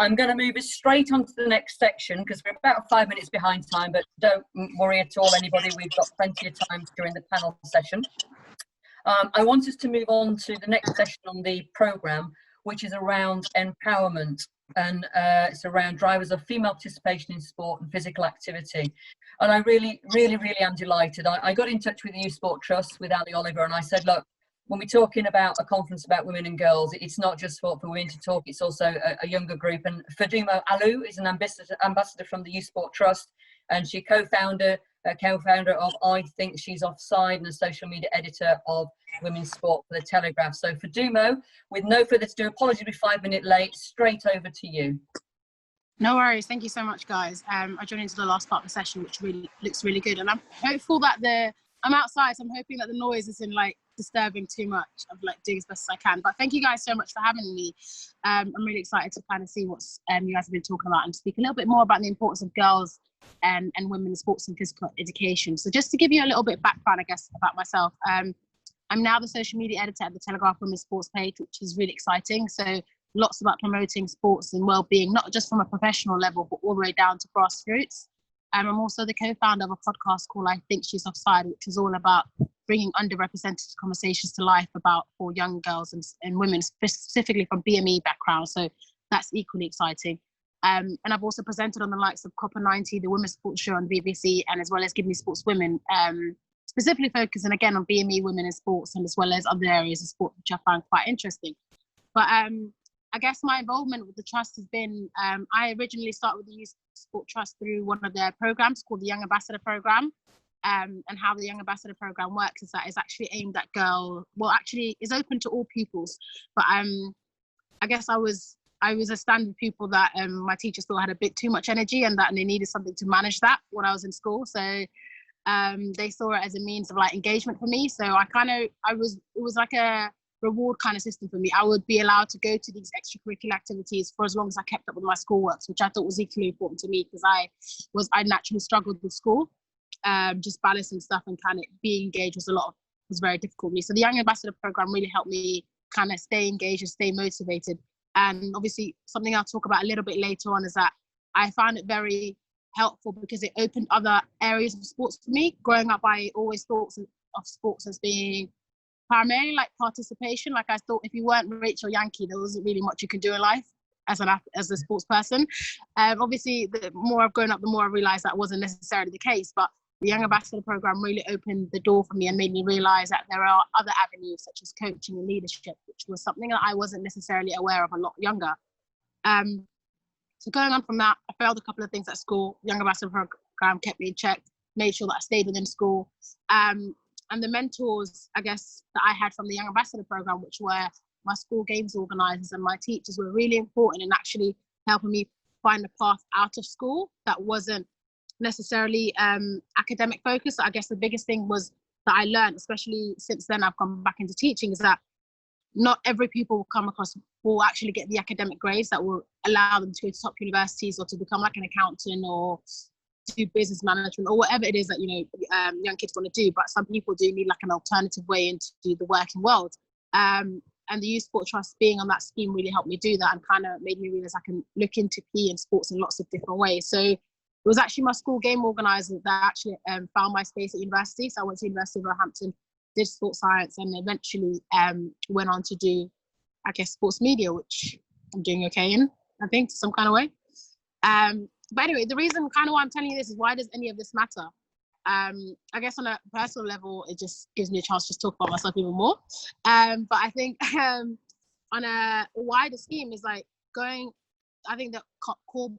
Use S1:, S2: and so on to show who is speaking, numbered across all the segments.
S1: I'm going to move us straight on to the next section because we're about 5 minutes behind time, but don't worry at all, anybody. We've got plenty of time during the panel session. I want us to move on to the next session on the programme, which is around empowerment, and it's around drivers of female participation in sport and physical activity. And I really am delighted. I got in touch with the Youth Sport Trust with Ali Oliver, and I said, look, when we're talking about a conference about women and girls, it's not just for women to talk, it's also a younger group. And Fadumo Olow is an ambassador from the Youth Sport Trust, and she co-founder of I Think She's Offside and a social media editor of Women's Sport for the Telegraph. So Fadumo, with no further ado, apologies we're 5 minutes late, straight over to you.
S2: No worries. Thank you so much, guys. I joined into the last part of the session, which really looks really good. And I'm hopeful that I'm outside, so I'm hoping that the noise isn't like disturbing too much. I'm like doing as best as I can. But thank you guys so much for having me. I'm really excited to kind of see what you guys have been talking about and speak a little bit more about the importance of girls and women in sports and physical education. So just to give you a little bit of background, I guess, about myself. I'm now the social media editor at the Telegraph Women's Sports page, which is really exciting. So lots about promoting sports and well-being, not just from a professional level, but all the way down to grassroots. I'm also the co-founder of a podcast called I Think She's Offside, which is all about bringing underrepresented conversations to life for young girls and women, specifically from BME backgrounds. So that's equally exciting. And I've also presented on the likes of Copper90, the women's sports show on BBC, and as well as Give Me Sports Women, specifically focusing again on BME women in sports and as well as other areas of sport, which I find quite interesting. But I guess my involvement with the trust has been, I originally started with the Youth Sport Trust through one of their programs called the Young Ambassador Program. And how the Young Ambassador Program works is that it's actually aimed at actually is open to all pupils. But I guess I was a standard pupil that my teachers thought had a bit too much energy and that they needed something to manage that when I was in school. So they saw it as a means of like engagement for me. So it was like a reward kind of system for me. I would be allowed to go to these extracurricular activities for as long as I kept up with my schoolwork, which I thought was equally important to me because I naturally struggled with school. Just balancing stuff and kind of being engaged was very difficult for me. So the Young Ambassador Program really helped me kind of stay engaged and stay motivated. And obviously something I'll talk about a little bit later on is that I found it very helpful because it opened other areas of sports for me. Growing up, I always thought of sports as being primarily like participation. Like I thought if you weren't rich or Yankee, there wasn't really much you can do in life as a sports person. Obviously, the more I've grown up, the more I realized that wasn't necessarily the case. But the Young Ambassador Program really opened the door for me and made me realize that there are other avenues such as coaching and leadership, which was something that I wasn't necessarily aware of a lot younger. So going on from that, I failed a couple of things at school. Young Ambassador Program kept me in check, made sure that I stayed within school. And the mentors, I guess, that I had from the Young Ambassador Program, which were my school games organisers and my teachers, were really important in actually helping me find a path out of school that wasn't necessarily academic focused. I guess the biggest thing was that I learned, especially since then I've gone back into teaching, is that not every people will actually get the academic grades that will allow them to go to top universities or to become like an accountant or do business management or whatever it is that young kids want to do. But some people do need like an alternative way into the working world. And the Youth Sport Trust being on that scheme really helped me do that and kind of made me realize I can look into PE and sports in lots of different ways. So it was actually my school game organizer that actually found my space at university. So I went to University of Northampton, did sports science, and eventually went on to do, I guess, sports media, which I'm doing okay in, I think, some kind of way. But anyway, the reason kind of why I'm telling you this is, why does any of this matter? I guess on a personal level, it just gives me a chance to just talk about myself even more. But I think on a wider scheme is like I think the core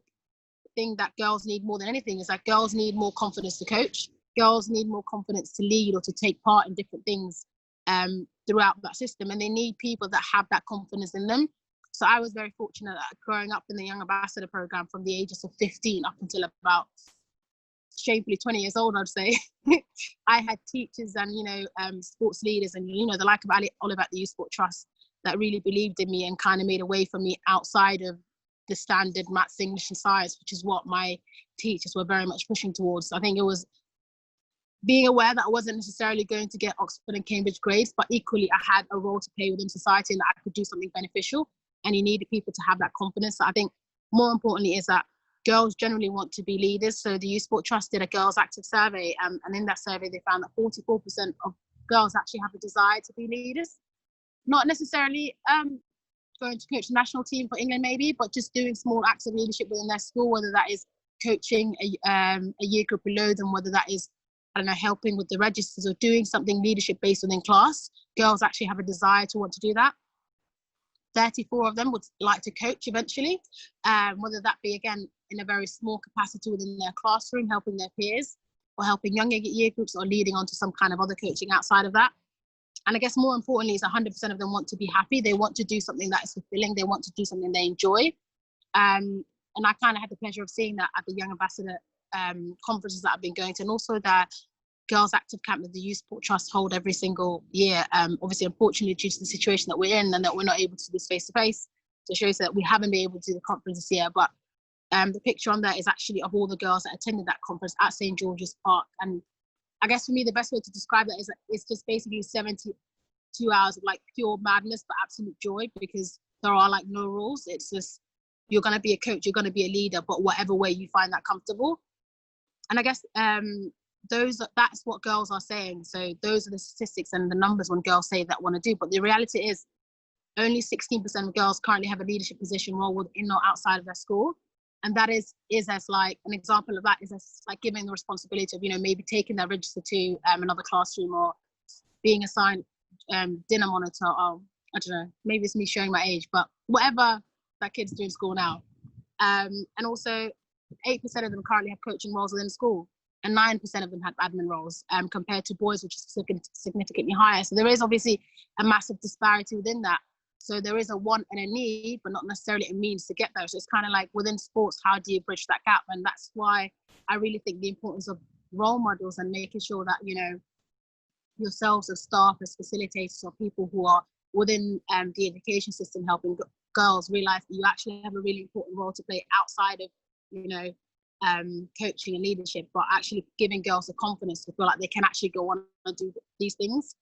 S2: thing that girls need more than anything is that girls need more confidence to coach. Girls need more confidence to lead or to take part in different things throughout that system. And they need people that have that confidence in them. So I was very fortunate that growing up in the Young Ambassador Program from the ages of 15 up until about shamefully 20 years old, I'd say, I had teachers and, sports leaders and, the like of Ali Oliver at the Youth Sport Trust that really believed in me and kind of made a way for me outside of the standard maths, English and science, which is what my teachers were very much pushing towards. I think it was being aware that I wasn't necessarily going to get Oxford and Cambridge grades, but equally I had a role to play within society and that I could do something beneficial, and you needed people to have that confidence. So I think more importantly is that girls generally want to be leaders. So the Youth Sport Trust did a Girls Active survey, and in that survey they found that 44% of girls actually have a desire to be leaders. Not necessarily going to coach the national team for England maybe, but just doing small acts of leadership within their school, whether that is coaching a year group below them, whether that is, I don't know, helping with the registers or doing something leadership based within class. Girls actually have a desire to want to do that. 34 of them would like to coach eventually, whether that be, again, in a very small capacity within their classroom, helping their peers, or helping younger year groups, or leading on to some kind of other coaching outside of that. And I guess more importantly is 100% of them want to be happy. They want to do something that is fulfilling. They want to do something they enjoy. And I kind of had the pleasure of seeing that at the Young Ambassador conferences that I've been going to, and also the Girls Active Camp that the Youth Sport Trust hold every single year. Obviously, unfortunately, due to the situation that we're in and that we're not able to do this face-to-face, so it shows that we haven't been able to do the conference this year. But the picture on there is actually of all the girls that attended that conference at St. George's Park. And I guess for me, the best way to describe that is that it's just basically 72 hours of like pure madness, but absolute joy, because there are like no rules. It's just, you're going to be a coach, you're going to be a leader, but whatever way you find that comfortable. And I guess that's what girls are saying. So those are the statistics and the numbers when girls say that want to do. But the reality is only 16% of girls currently have a leadership position role within or outside of their school. And that is as like an example of that is as like giving the responsibility of, you know, maybe taking their register to another classroom, or being assigned dinner monitor, or I don't know, maybe it's me showing my age, but whatever that kids do in school now. And also 8% of them currently have coaching roles within school, and 9% of them have admin roles, compared to boys, which is significantly higher. So there is obviously a massive disparity within that. So there is a want and a need, but not necessarily a means to get there. So it's kind of like within sports, how do you bridge that gap? And that's why I really think the importance of role models and making sure that, you know, yourselves as staff, as facilitators, or people who are within the education system helping girls realize that you actually have a really important role to play outside of, you know, coaching and leadership, but actually giving girls the confidence to feel like they can actually go on and do these things.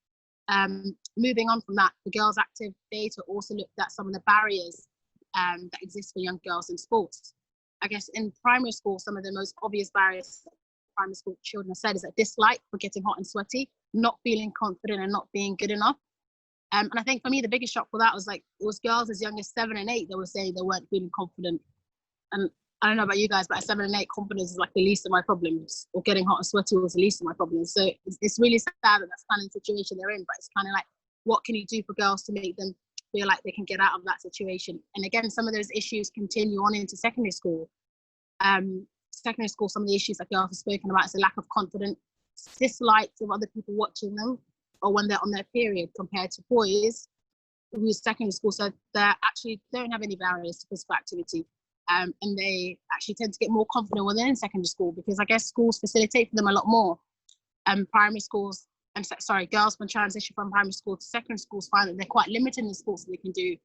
S2: Moving on from that, the Girls Active data also looked at some of the barriers that exist for young girls in sports. I guess in primary school, some of the most obvious barriers primary school children have said is that dislike for getting hot and sweaty, not feeling confident and not being good enough. And I think for me, the biggest shock for that was like, it was girls as young as 7 and 8 that were saying they weren't feeling confident. And I don't know about you guys, but at 7 and 8, confidence is like the least of my problems, or getting hot and sweaty was the least of my problems. So it's really sad that that's kind of the situation they're in, but it's kind of like, what can you do for girls to make them feel like they can get out of that situation? And again, some of those issues continue on into secondary school. Secondary school, some of the issues that girls have spoken about is a lack of confidence, dislikes of other people watching them, or when they're on their period, compared to boys who's secondary school, so they actually don't have any barriers to physical activity. And they actually tend to get more confident within secondary school, because I guess schools facilitate for them a lot more. Primary schools, girls when transition from primary school to secondary schools find that they're quite limited in the sports that they can do.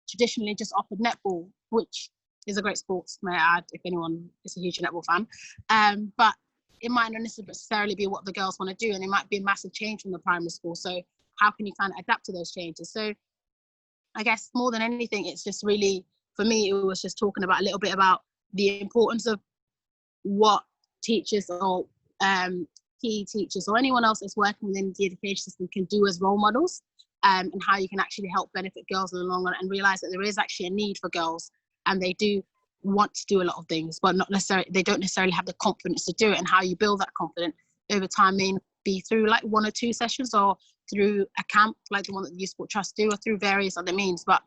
S2: Traditionally just offered netball, which is a great sport, may I add, if anyone is a huge netball fan. But it might not necessarily be what the girls want to do, and it might be a massive change from the primary school. So how can you kind of adapt to those changes? So I guess more than anything, it's just really, for me, it was just talking about a little bit about the importance of what teachers or PE teachers or anyone else that's working within the education system can do as role models, and how you can actually help benefit girls in the long run, and realize that there is actually a need for girls, and they do want to do a lot of things, but they don't necessarily have the confidence to do it. And how you build that confidence over time may be through like 1 or 2 sessions, or through a camp like the one that the Youth Sport Trust do, or through various other means. But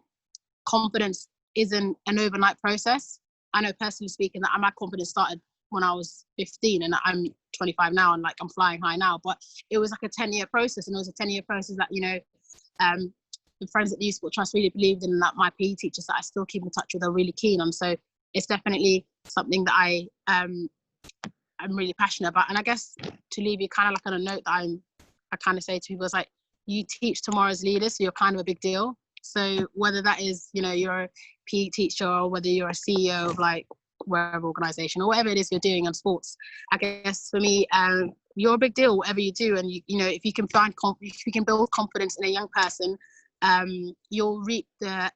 S2: confidence isn't an overnight process. I know personally speaking that my confidence started when I was 15, and I'm 25 now, and like I'm flying high now, but it was like a 10-year process, and it was a 10-year process that, you know, the friends at the Youth Sport Trust really believed in, and that my PE teachers that I still keep in touch with are really keen on. So it's definitely something that I'm really passionate about. And I guess to leave you kind of like on a note that I kind of say to people is like, you teach tomorrow's leaders, so you're kind of a big deal. So whether that is, you know, you're a PE teacher, or whether you're a CEO of like wherever organization, or whatever it is you're doing on sports, I guess for me, you're a big deal, whatever you do. And you know, if you can build confidence in a young person, you'll reap the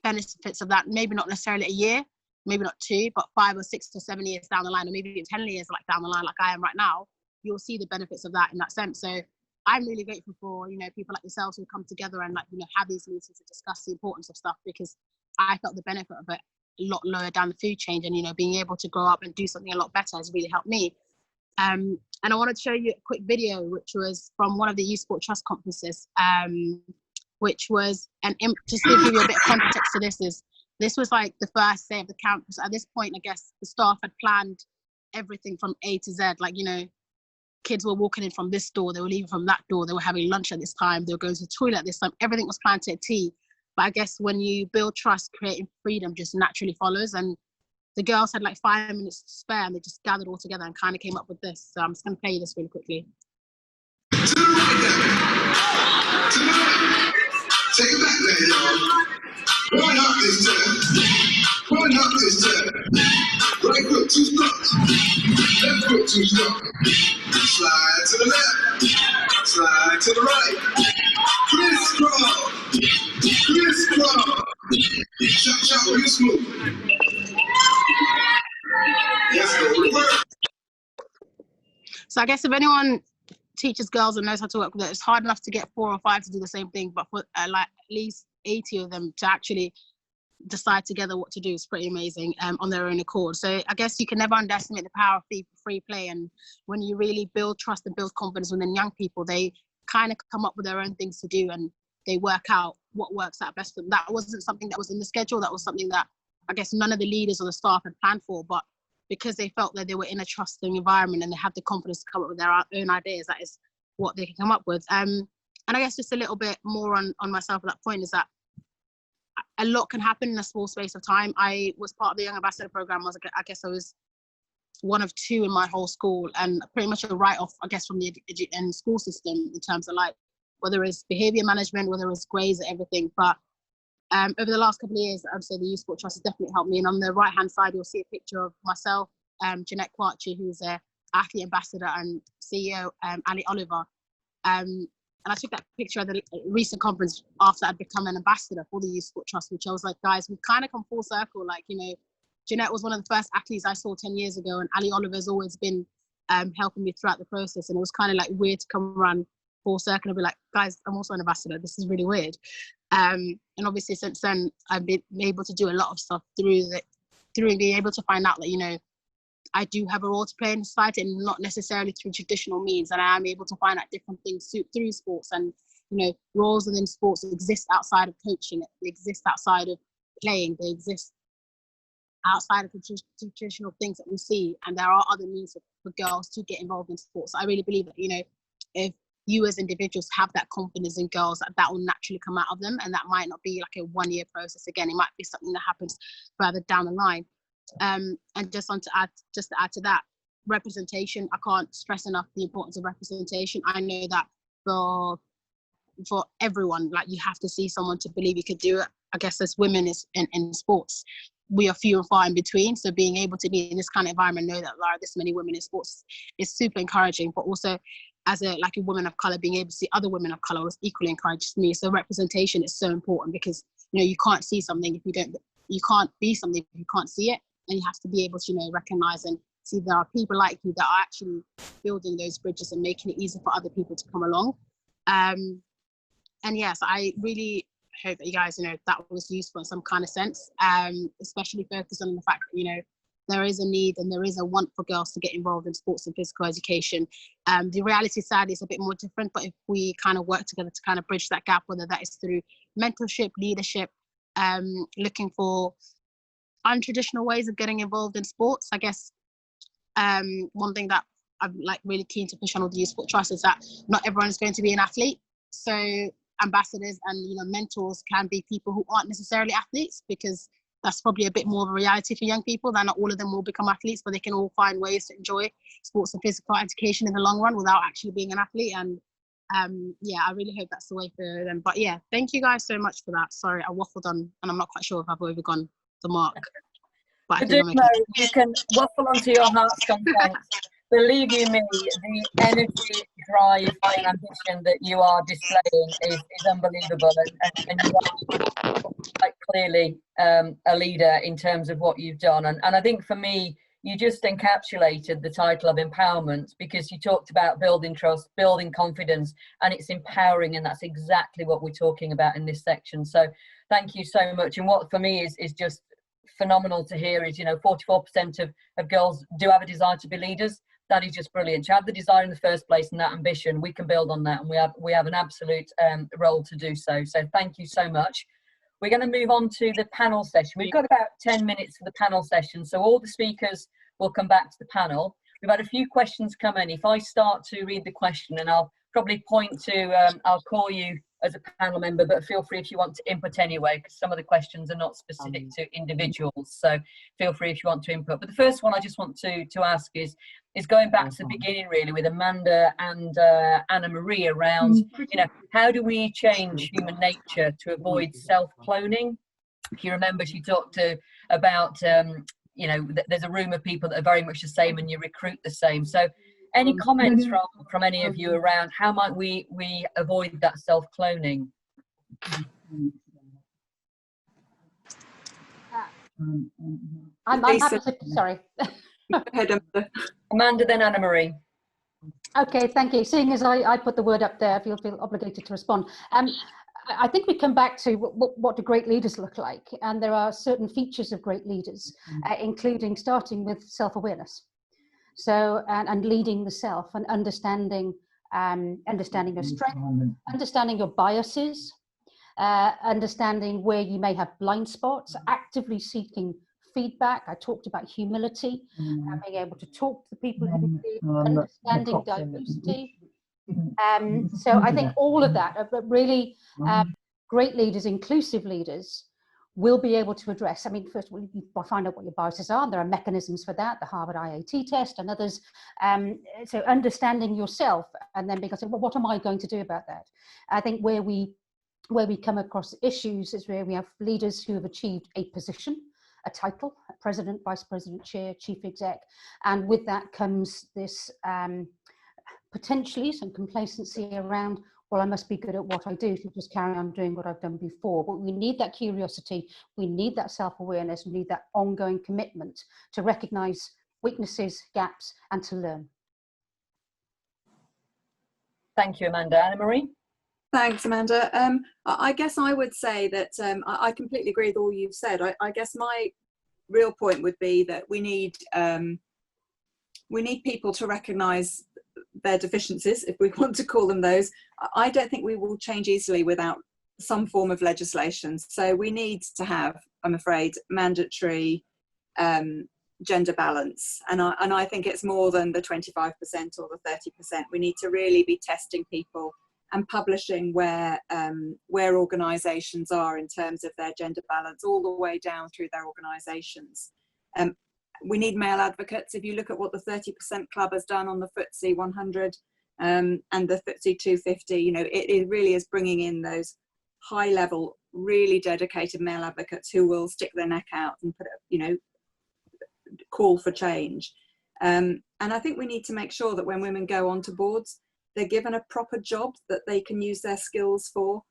S2: benefits of that, maybe not necessarily a year, maybe not 2, but 5 or 6 or 7 years down the line, or maybe even 10 years like down the line, like I am right now, you'll see the benefits of that in that sense. So I'm really grateful for, you know, people like yourselves who come together and, like, you know, have these meetings to discuss the importance of stuff, because I felt the benefit of it a lot lower down the food chain, and, you know, being able to grow up and do something a lot better has really helped me. And I wanted to show you a quick video, which was from one of the Youth Sport Trust conferences, which was just to give you a bit of context to this was like the first day of the camp. So at this point, I guess the staff had planned everything from A to Z. Like, you know, kids were walking in from this door, they were leaving from that door, they were having lunch at this time, they were going to the toilet at this time. Everything was planned to a T. But I guess when you build trust, creating freedom just naturally follows. And the girls had like 5 minutes to spare, and they just gathered all together and kind of came up with this. So I'm just going to play you this really quickly.
S3: Take it back there, y'all. One up this time. One up this time. Right foot 2 stumps. Left foot 2 stumps. Slide to the left. Slide to the right. Crisscross. Crisscross. Chop, chop, real smooth. Let's go reverse.
S2: So I guess if anyone teaches girls and knows how to work with it, it's hard enough to get 4 or 5 to do the same thing, but for like at least 80 of them to actually decide together what to do is pretty amazing on their own accord. So I guess you can never underestimate the power of free play. And when you really build trust and build confidence within young people, they kind of come up with their own things to do, and they work out what works out best for them. That wasn't something that was in the schedule. That was something that I guess none of the leaders or the staff had planned for, but because they felt that they were in a trusting environment and they had the confidence to come up with their own ideas, that is what they can come up with. And I guess just a little bit more on myself at that point is that a lot can happen in a small space of time. I was part of the Young Ambassador program. I guess I was one of 2 in my whole school, and pretty much a write-off, I guess, from the school system in terms of like whether it's behavior management, whether it's grades, everything. But over the last couple of years, I would say the Youth Sport Trust has definitely helped me. And on the right-hand side, you'll see a picture of myself, Jeanette Quarchi, who's an athlete ambassador, and CEO, Ali Oliver. And I took that picture at the recent conference after I'd become an ambassador for the Youth Sport Trust, which I was like, guys, we've kind of come full circle. Like, you know, Jeanette was one of the first athletes I saw 10 years ago, and Ali Oliver's always been helping me throughout the process. And it was kind of like weird to come around full circle and be like, guys, I'm also an ambassador. This is really weird. And obviously since then, I've been able to do a lot of stuff through being able to find out that, you know, I do have a role to play in society, and not necessarily through traditional means. And I am able to find out different things through sports. And, you know, roles within sports exist outside of coaching. They exist outside of playing. They exist outside of the traditional things that we see. And there are other means for girls to get involved in sports. I really believe that, you know, if you as individuals have that confidence in girls, that will naturally come out of them. And that might not be like a 1-year process. Again, it might be something that happens further down the line. And just to add to that, representation, I can't stress enough the importance of representation. I know that for everyone, like, you have to see someone to believe you could do it. I guess as women in sports, we are few and far in between. So being able to be in this kind of environment, know that there are this many women in sports is super encouraging. But also as a woman of color, being able to see other women of color was equally encourages me. So representation is so important, because, you know, you can't see something if you can't be something if you can't see it. And you have to be able to, you know, recognize and see there are people like you that are actually building those bridges and making it easy for other people to come along. And yes, I really hope that you guys, you know, that was useful in some kind of sense, especially focused on the fact that, you know, there is a need and there is a want for girls to get involved in sports and physical education. The reality, sadly, is a bit more different, but if we kind of work together to kind of bridge that gap, whether that is through mentorship, leadership, looking for untraditional ways of getting involved in sports. I guess one thing that I'm like really keen to push on with the Youth Sport Trust is that not everyone is going to be an athlete. So ambassadors and, you know, mentors can be people who aren't necessarily athletes, because that's probably a bit more of a reality for young people, that not all of them will become athletes, but they can all find ways to enjoy sports and physical education in the long run without actually being an athlete. And yeah, I really hope that's the way for them. But yeah, thank you guys so much for that. Sorry, I waffled on, and I'm not quite sure if I've overgone the mark. But
S1: You can waffle onto your heart's content. believe you me, the energy, drive, and ambition that you are displaying is unbelievable, and you are quite clearly a leader in terms of what you've done. And I think for me, you just encapsulated the title of empowerment, because you talked about building trust, building confidence, and it's empowering, and that's exactly what we're talking about in this section. So thank you so much. And what for me is just phenomenal to hear is, 44% of girls do have a desire to be leaders. That is just brilliant. To have the desire in the first place and that ambition, we can build on that, and we have an absolute role to do so. So thank you so much. We're going to move on to the panel session. We've got about 10 minutes for the panel session, so all the speakers will come back to the panel. We've had a few questions come in. If I start to read the question, and I'll probably point to, I'll call you as a panel member, but feel free if you want to input anyway, because some of the questions are not specific to individuals. So feel free if you want to input. But the first one I just want to ask is going back to the beginning, really, with Amanda and Anna Marie around, how do we change human nature to avoid self-cloning? If you remember, she talked about, there's a room of people that are very much the same and you recruit the same. So any comments from any of you around how might we avoid that self-cloning?
S4: I'm happy to, sorry.
S3: Go ahead, Amanda.
S1: Amanda, then Anna Marie.
S4: Okay, thank you. Seeing as I put the word up there, I feel obligated to respond. I think we come back to what do great leaders look like, and there are certain features of great leaders, including starting with self-awareness. So, and leading the self, and understanding your strength, understanding your biases, understanding where you may have blind spots, actively seeking feedback. I talked about humility, being able to talk to the people who understanding diversity. So I think all of that, but really great leaders, inclusive leaders, will be able to address. I mean, first of all, you find out what your biases are. There are mechanisms for that, the Harvard IAT test and others. So understanding yourself, and then because, well, what am I going to do about that? I think where we come across issues is where we have leaders who have achieved a position, a title, a president, vice president, chair, chief exec, and with that comes this potentially some complacency around, well, I must be good at what I do, so just carry on doing what I've done before. But we need that curiosity, we need that self-awareness, we need that ongoing commitment to recognize weaknesses, gaps, and to learn.
S1: Thank you, Amanda. Anna Marie?
S3: Thanks, Amanda. I guess I would say that I completely agree with all you've said. I guess my real point would be that we need people to recognise their deficiencies, if we want to call them those. I don't think we will change easily without some form of legislation. So we need to have, I'm afraid, mandatory gender balance. And I think it's more than the 25% or the 30%. We need to really be testing people and publishing where organisations are in terms of their gender balance, all the way down through their organisations. We need male advocates. If you look at what the 30% Club has done on the FTSE 100 and the FTSE 250, it really is bringing in those high-level, really dedicated male advocates who will stick their neck out and call for change. And I think we need to make sure that when women go onto boards, they're given a proper job that they can use their skills for.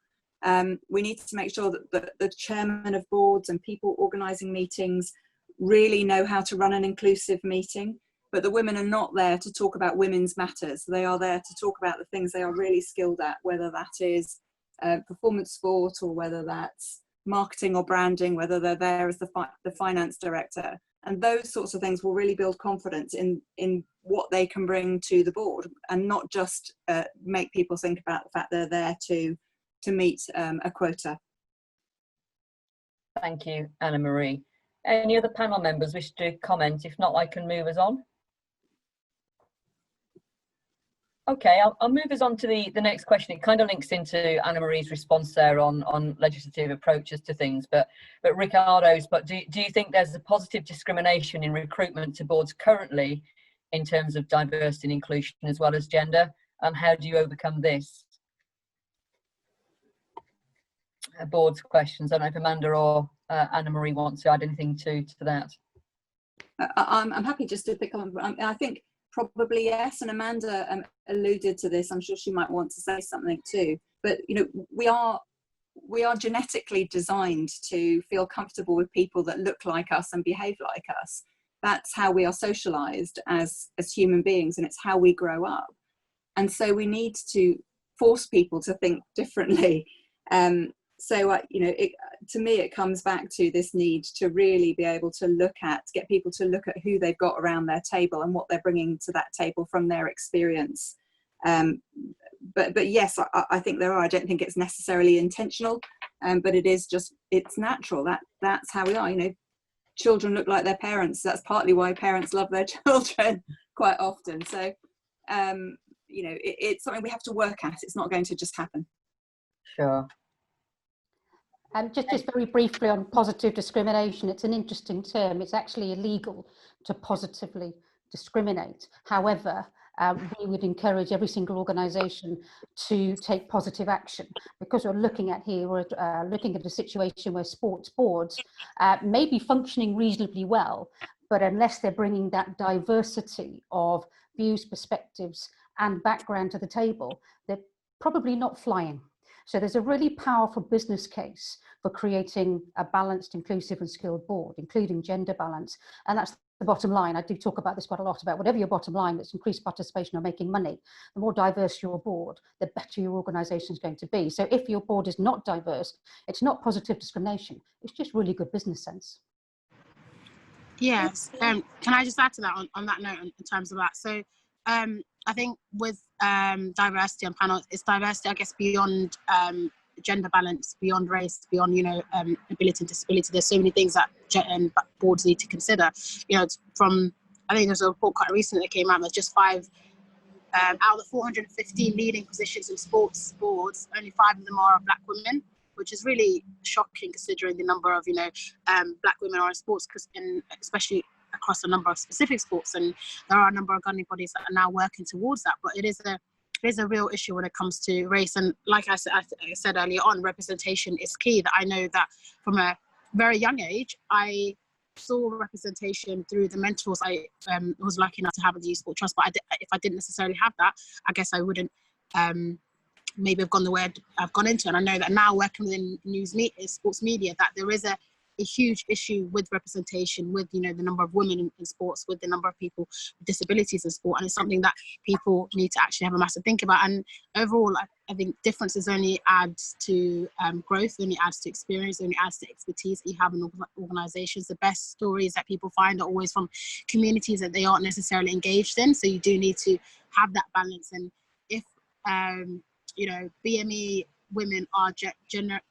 S3: We need to make sure that the chairman of boards and people organising meetings really know how to run an inclusive meeting, but the women are not there to talk about women's matters. They are there to talk about the things they are really skilled at, whether that is performance sport, or whether that's marketing or branding, whether they're there as the finance director. And those sorts of things will really build confidence in what they can bring to the board, and not just make people think about the fact they're there to meet a quota.
S1: Thank you, Anna Marie. Any other panel members wish to comment? If not, I can move us on. Okay, I'll move us on to the next question. It kind of links into Anna Marie's response there on legislative approaches to things, but Ricardo's, but do you think there's a positive discrimination in recruitment to boards currently in terms of diversity and inclusion as well as gender? And how do you overcome this? Board's questions. I don't know if Amanda or Anna Marie wants to add anything to that.
S3: I'm happy just to pick up. I think
S5: probably yes. And Amanda alluded to this. I'm sure she might want to say something too. But you know, we are genetically designed to feel comfortable with people that look like us and behave like us. That's how we are socialized as human beings, and it's how we grow up. And so we need to force people to think differently. You know, to me, it comes back to this need to really be able to get people to look at who they've got around their table and what they're bringing to that table from their experience. But yes, I think there are. I don't think it's necessarily intentional, but it's natural. That's how we are. You know, children look like their parents. That's partly why parents love their children quite often. So, you know, it's something we have to work at. It's not going to just happen.
S1: Sure.
S4: Just very briefly on positive discrimination, it's an interesting term. It's actually illegal to positively discriminate. However, we would encourage every single organisation to take positive action, because we're looking at a situation where sports boards may be functioning reasonably well, but unless they're bringing that diversity of views, perspectives and background to the table, they're probably not flying. So there's a really powerful business case for creating a balanced, inclusive and skilled board, including gender balance. And that's the bottom line. I do talk about this quite a lot, about whatever your bottom line, that's increased participation or making money. The more diverse your board, the better your organisation is going to be. So if your board is not diverse, it's not positive discrimination. It's just really good business sense.
S2: Yes. Can I just add to that on that note in terms of that? So I think with diversity on panels, it's diversity, I guess, beyond gender balance, beyond race, beyond, you know, ability and disability. There's so many things that boards need to consider. You know, I think there's a report quite recently that came out that's just 5 out of the 415 leading positions in sports boards, only 5 of them are Black women, which is really shocking considering the number of, you know, Black women are in sports, especially across a number of specific sports, and there are a number of governing bodies that are now working towards that. But it is a real issue when it comes to race, and like I said earlier on, representation is key. That I know that from a very young age, I saw representation through the mentors I was lucky enough to have at the Youth Sport Trust. But if I didn't necessarily have that, I guess I wouldn't maybe have gone the way I've gone into. And I know that now working within sports media, that there is a huge issue with representation, with, you know, the number of women in sports, with the number of people with disabilities in sport, and it's something that people need to actually have a massive think about. And overall, I think differences only add to growth, only adds to experience, only adds to expertise that you have in organisations. The best stories that people find are always from communities that they aren't necessarily engaged in, so you do need to have that balance. And if you know, BME women are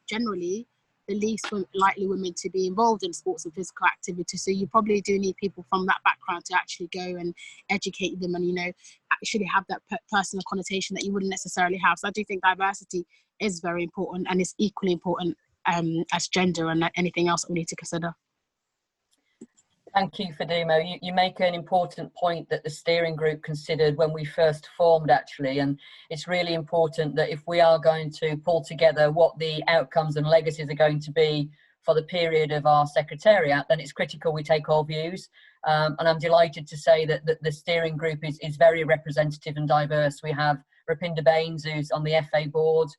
S2: generally the least likely women to be involved in sports and physical activity. So you probably do need people from that background to actually go and educate them and, you know, actually have that personal connotation that you wouldn't necessarily have. So I do think diversity is very important, and it's equally important as gender and anything else that we need to consider.
S1: Thank you, Fadumo. You make an important point that the steering group considered when we first formed, actually, and it's really important that if we are going to pull together what the outcomes and legacies are going to be for the period of our secretariat, then it's critical we take all views. And I'm delighted to say that the steering group is very representative and diverse. We have Rapinda Baines, who's on the FA board.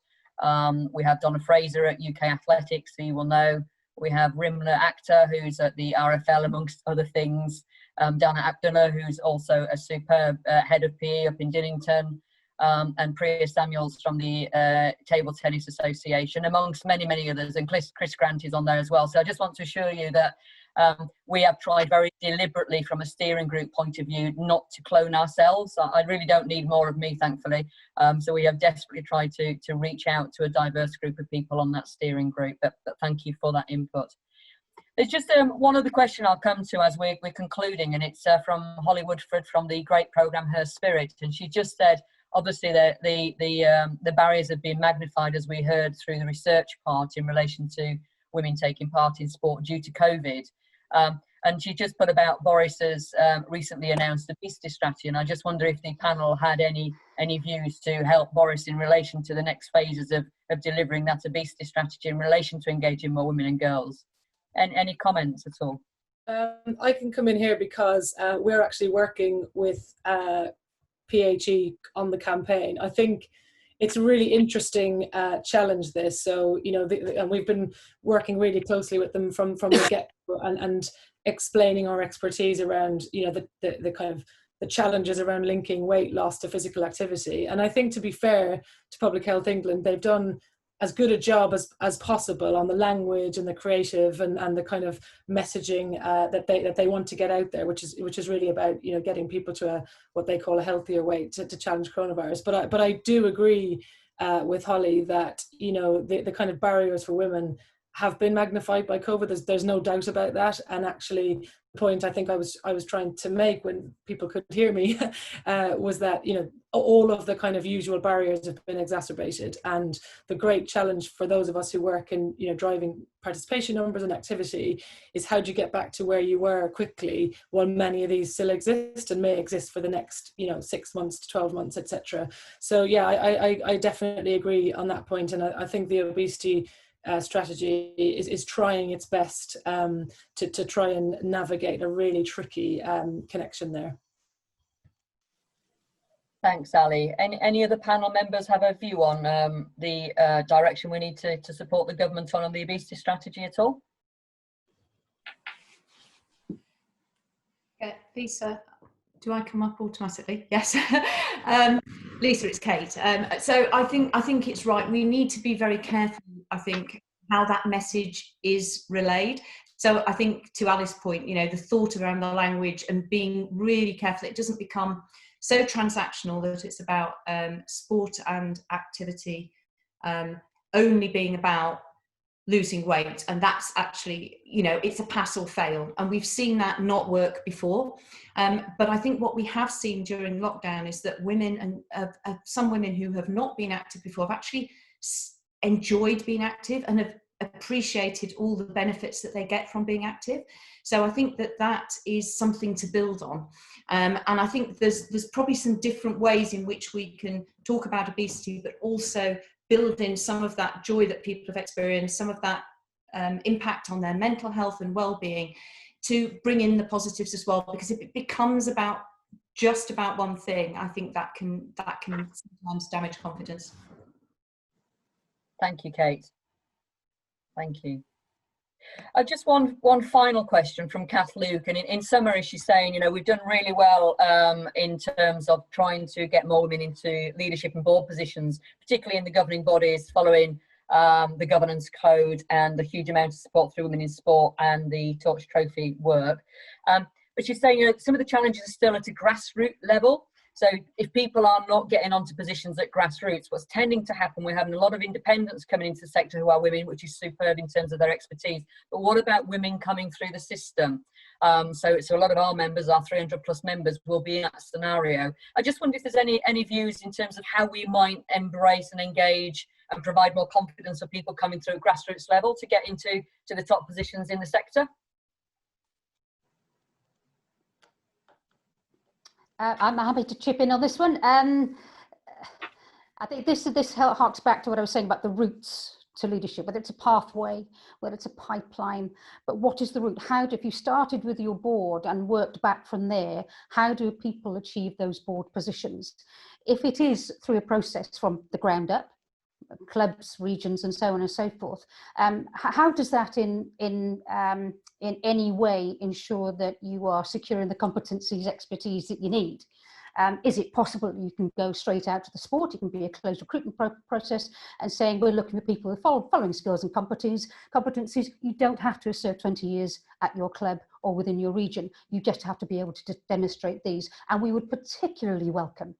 S1: We have Donna Fraser at UK Athletics, who you will know. We have Rimna Akhtar, who's at the RFL, amongst other things. Dana Abdullah, who's also a superb head of PE up in Dinnington. And Priya Samuels from the Table Tennis Association, amongst many, many others. And Chris Grant is on there as well. So I just want to assure you that we have tried very deliberately from a steering group point of view not to clone ourselves. I really don't need more of me, thankfully. So we have desperately tried to reach out to a diverse group of people on that steering group. But thank you for that input. There's just one other question I'll come to as we're concluding, and it's from Holly Woodford from the great programme Her Spirit. And she just said, obviously the barriers have been magnified, as we heard through the research part, in relation to women taking part in sport due to COVID. And she just put about Boris's recently announced obesity strategy, and I just wonder if the panel had any views to help Boris in relation to the next phases of delivering that obesity strategy in relation to engaging more women and girls. And any comments at all?
S6: I can come in here because we're actually working with PHE on the campaign. I think it's a really interesting challenge, this. So, you know, and we've been working really closely with them from the get-go, and explaining our expertise around, you know, the kind of the challenges around linking weight loss to physical activity. And I think, to be fair to Public Health England, they've done as good a job as possible on the language and the creative and the kind of messaging that they want to get out there, which is really about, you know, getting people to what they call a healthier weight to challenge coronavirus. But I do agree with Holly that, you know, the kind of barriers for women have been magnified by COVID. There's no doubt about that. And actually, the point I think I was trying to make when people could hear me was that, you know, all of the kind of usual barriers have been exacerbated, and the great challenge for those of us who work in, you know, driving participation numbers and activity is, how do you get back to where you were quickly while many of these still exist and may exist for the next, you know, 6 months to 12 months, etc. So yeah, I definitely agree on that point, and I think the obesity strategy is trying its best to try and navigate a really tricky connection there.
S1: Thanks, Ali. Any other panel members have a view on the direction we need to support the government on the obesity strategy at all?
S7: Yeah, Lisa, do I come up automatically? Yes. Lisa, it's Kate. So I think it's right. We need to be very careful, I think, how that message is relayed. So I think, to Alice's point, you know, the thought around the language and being really careful, it doesn't become so transactional that it's about sport and activity only being about losing weight, and that's actually, you know, it's a pass or fail, and we've seen that not work before. But I think what we have seen during lockdown is that women, and some women who have not been active before, have actually enjoyed being active and have appreciated all the benefits that they get from being active. So I think that is something to build on, and I think there's probably some different ways in which we can talk about obesity, but also build in some of that joy that people have experienced, some of that impact on their mental health and well-being, to bring in the positives as well. Because if it becomes about just about one thing, I think that can sometimes damage confidence.
S1: Thank you, Kate. Thank you. Just one final question from Kath Luke, and in summary, she's saying, you know, we've done really well in terms of trying to get more women into leadership and board positions, particularly in the governing bodies, following the governance code and the huge amount of support through Women in Sport and the Torch Trophy work. But she's saying, you know, some of the challenges are still at a grassroots level. So if people are not getting onto positions at grassroots, what's tending to happen, we're having a lot of independents coming into the sector who are women, which is superb in terms of their expertise. But what about women coming through the system? So a lot of our members, our 300 plus members, will be in that scenario. I just wonder if there's any views in terms of how we might embrace and engage and provide more confidence for people coming through at grassroots level to get into the top positions in the sector.
S4: I'm happy to chip in on this one. I think this harks back to what I was saying about the routes to leadership, whether it's a pathway, whether it's a pipeline, but what is the route? If you started with your board and worked back from there, how do people achieve those board positions? If it is through a process from the ground up, clubs, regions, and so on and so forth, how does that in any way ensure that you are securing the competencies, expertise that you need? Is it possible that you can go straight out to the sport? It can be a closed recruitment process and saying, we're looking for people with following skills and competencies. You don't have to serve 20 years at your club or within your region. You just have to be able to demonstrate these. And we would particularly welcome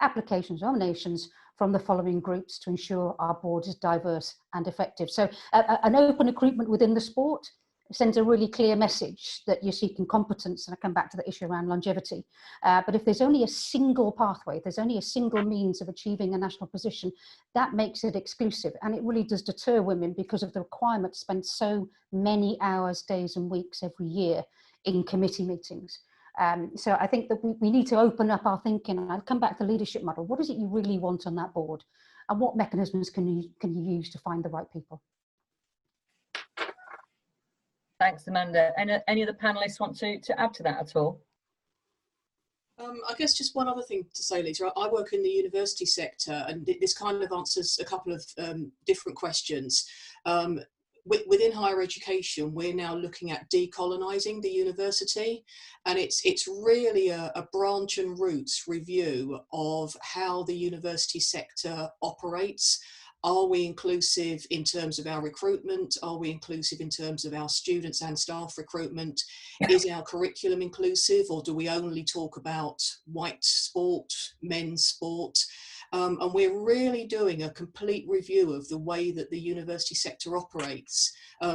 S4: applications, nominations from the following groups to ensure our board is diverse and effective. So an open recruitment within the sport sends a really clear message that you're seeking competence, and I come back to the issue around longevity. But if there's only a single pathway, if there's only a single means of achieving a national position, that makes it exclusive, and it really does deter women because of the requirement to spend so many hours, days and weeks every year in committee meetings. So I think that we need to open up our thinking, and I'll come back to the leadership model. What is it you really want on that board, and what mechanisms can you use to find the right people?
S1: Thanks, Amanda. Any of the panelists want to add to that at all?
S8: I guess just one other thing to say, Lisa. I work in the university sector, and this kind of answers a couple of different questions. Within higher education, we're now looking at decolonising the university, and it's really a branch and roots review of how the university sector operates. Are we inclusive in terms of our recruitment? Are we inclusive in terms of our students and staff recruitment? Is our curriculum inclusive, or do we only talk about white sport, men's sport? And we're really doing a complete review of the way that the university sector operates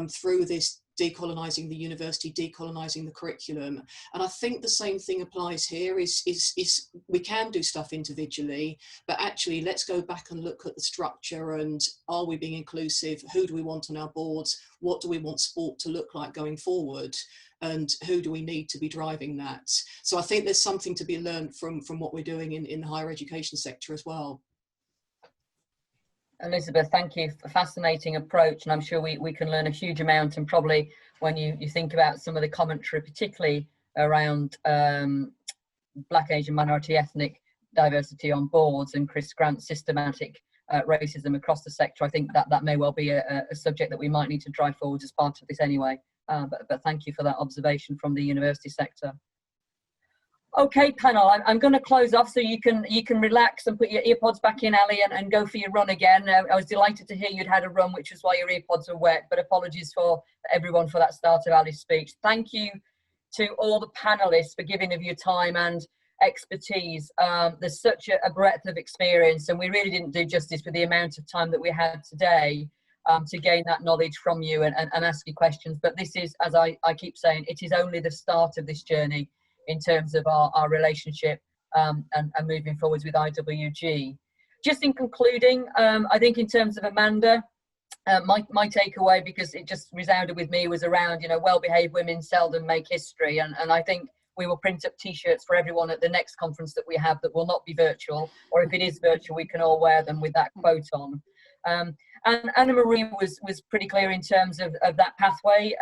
S8: through this decolonising the university, decolonising the curriculum. And I think the same thing applies here, is we can do stuff individually, but actually let's go back and look at the structure, and are we being inclusive? Who do we want on our boards? What do we want sport to look like going forward? And who do we need to be driving that? So I think there's something to be learned from what we're doing in the higher education sector as well.
S1: Elizabeth, thank you for a fascinating approach, and I'm sure we can learn a huge amount. And probably when you think about some of the commentary, particularly around Black, Asian, minority ethnic diversity on boards, and Chris Grant's systematic racism across the sector, I think that may well be a subject that we might need to drive forward as part of this anyway. But thank you for that observation from the university sector. Okay, panel, I'm going to close off so you can relax and put your earpods back in, Ali, and go for your run again. I was delighted to hear you'd had a run, which was why your earpods are wet, but apologies for everyone for that start of Ali's speech. Thank you to all the panelists for giving of your time and expertise. There's such a breadth of experience, and we really didn't do justice with the amount of time that we had today to gain that knowledge from you and ask you questions. But this is, as I keep saying, it is only the start of this journey in terms of our relationship and moving forwards with IWG. Just in concluding, I think in terms of Amanda, my takeaway, because it just resounded with me, was around, well-behaved women seldom make history. And I think we will print up T-shirts for everyone at the next conference that we have that will not be virtual, or if it is virtual, we can all wear them with that quote on. And Anna Marie was pretty clear in terms of that pathway.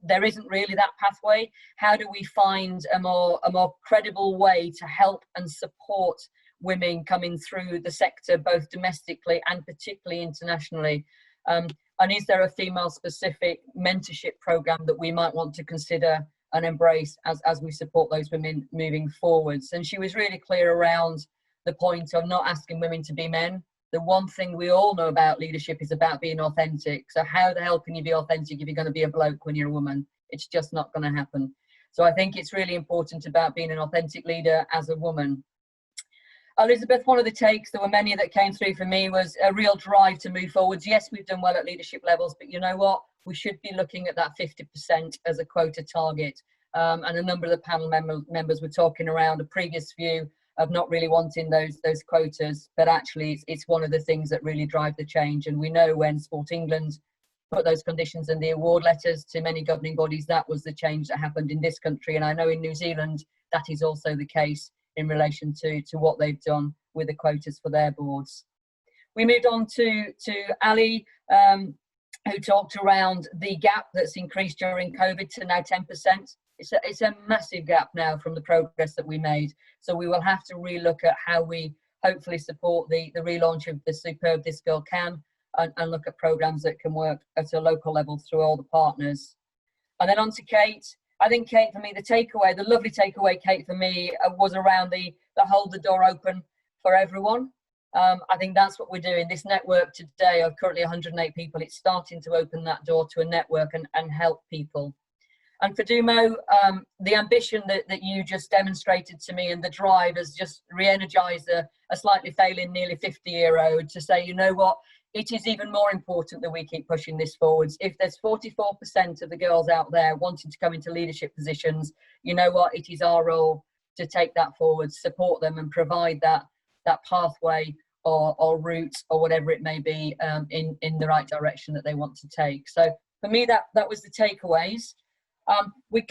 S1: There isn't really that pathway. How do we find a more credible way to help and support women coming through the sector, both domestically and particularly internationally? And is there a female-specific mentorship program that we might want to consider and embrace as we support those women moving forwards? And she was really clear around the point of not asking women to be men. The one thing we all know about leadership is about being authentic. So how the hell can you be authentic if you're going to be a bloke when you're a woman? It's just not going to happen. So I think it's really important about being an authentic leader as a woman. Elizabeth, one of the takes, there were many that came through for me, was a real drive to move forwards. Yes, we've done well at leadership levels, but you know what? We should be looking at that 50% as a quota target. And a number of the panel members were talking around a previous view of not really wanting those quotas, but actually it's one of the things that really drive the change. And we know when Sport England put those conditions in the award letters to many governing bodies, that was the change that happened in this country. And I know in New Zealand, that is also the case in relation to what they've done with the quotas for their boards. We moved on to Ali, who talked around the gap that's increased during COVID to now 10%. It's a massive gap now from the progress that we made. So we will have to relook at how we hopefully support the relaunch of the superb This Girl Can, and look at programs that can work at a local level through all the partners. And then on to Kate. I think Kate, for me, the lovely takeaway, Kate, for me, was around the hold the door open for everyone. I think that's what we're doing. This network today of currently 108 people, it's starting to open that door to a network and help people. And Fadumo, the ambition that you just demonstrated to me and the drive has just re-energized a slightly failing nearly 50-year-old to say, you know what, it is even more important that we keep pushing this forwards. If there's 44% of the girls out there wanting to come into leadership positions, you know what, it is our role to take that forward, support them and provide that pathway or route or whatever it may be in the right direction that they want to take. So for me, that was the takeaways. We're going